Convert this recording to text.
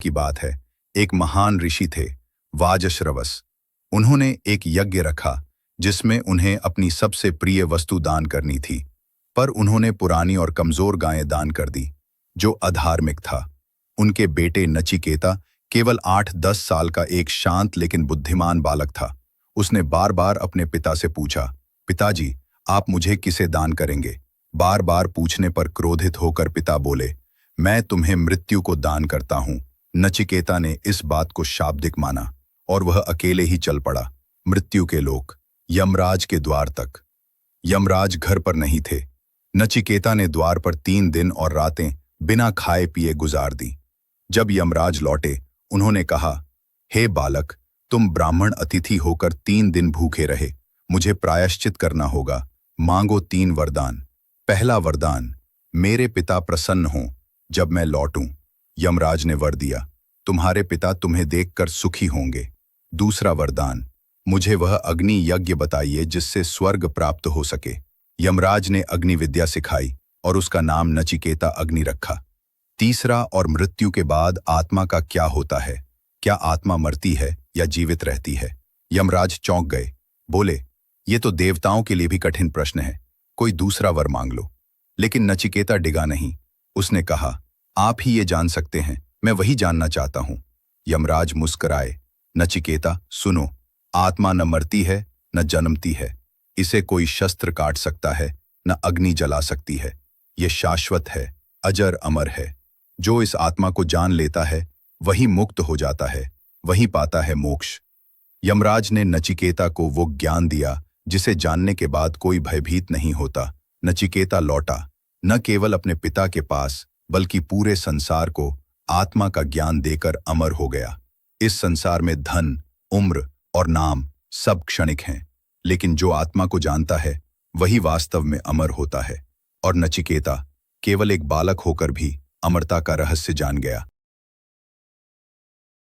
की बात है। एक महान ऋषि थे, वाजश्रवस। उन्होंने एक यज्ञ रखा जिसमें उन्हें अपनी सबसे प्रिय वस्तु दान करनी थी, पर उन्होंने पुरानी और कमजोर गायें दान कर दी, जो अधार्मिक था। उनके बेटे नचिकेता केवल 8-10 साल का एक शांत लेकिन बुद्धिमान बालक था। उसने बार बार अपने पिता से पूछा, पिताजी, आप मुझे किसे दान करेंगे? बार बार पूछने पर क्रोधित होकर पिता बोले, मैं तुम्हें मृत्यु को दान करता हूं। नचिकेता ने इस बात को शाब्दिक माना और वह अकेले ही चल पड़ा, मृत्यु के लोक, यमराज के द्वार तक। यमराज घर पर नहीं थे। नचिकेता ने द्वार पर 3 दिन और रातें बिना खाए पिए गुजार दी। जब यमराज लौटे, उन्होंने कहा, हे बालक, तुम ब्राह्मण अतिथि होकर 3 दिन भूखे रहे। मुझे प्रायश्चित करना होगा। मांगो 3 वरदान। पहला वरदान, मेरे पिता प्रसन्न हों जब मैं लौटूं। यमराज ने वर दिया, तुम्हारे पिता तुम्हें देखकर सुखी होंगे। दूसरा वरदान, मुझे वह अग्नि यज्ञ बताइए जिससे स्वर्ग प्राप्त हो सके। यमराज ने अग्नि विद्या सिखाई और उसका नाम नचिकेता अग्नि रखा। तीसरा, और मृत्यु के बाद आत्मा का क्या होता है? क्या आत्मा मरती है या जीवित रहती है? यमराज चौंक गए, बोले, ये तो देवताओं के लिए भी कठिन प्रश्न है। कोई दूसरा वर मांग लो। लेकिन नचिकेता डिगा नहीं। उसने कहा, आप ही ये जान सकते हैं, मैं वही जानना चाहता हूं। यमराज मुस्कुराए, नचिकेता सुनो, आत्मा न मरती है न जन्मती है। इसे कोई शस्त्र काट सकता है न अग्नि जला सकती है। ये शाश्वत है, अजर अमर है। जो इस आत्मा को जान लेता है वही मुक्त हो जाता है, वही पाता है मोक्ष। यमराज ने नचिकेता को वो ज्ञान दिया जिसे जानने के बाद कोई भयभीत नहीं होता। नचिकेता लौटा, न केवल अपने पिता के पास बल्कि पूरे संसार को आत्मा का ज्ञान देकर अमर हो गया। इस संसार में धन, उम्र और नाम सब क्षणिक हैं, लेकिन जो आत्मा को जानता है वही वास्तव में अमर होता है। और नचिकेता केवल एक बालक होकर भी अमरता का रहस्य जान गया।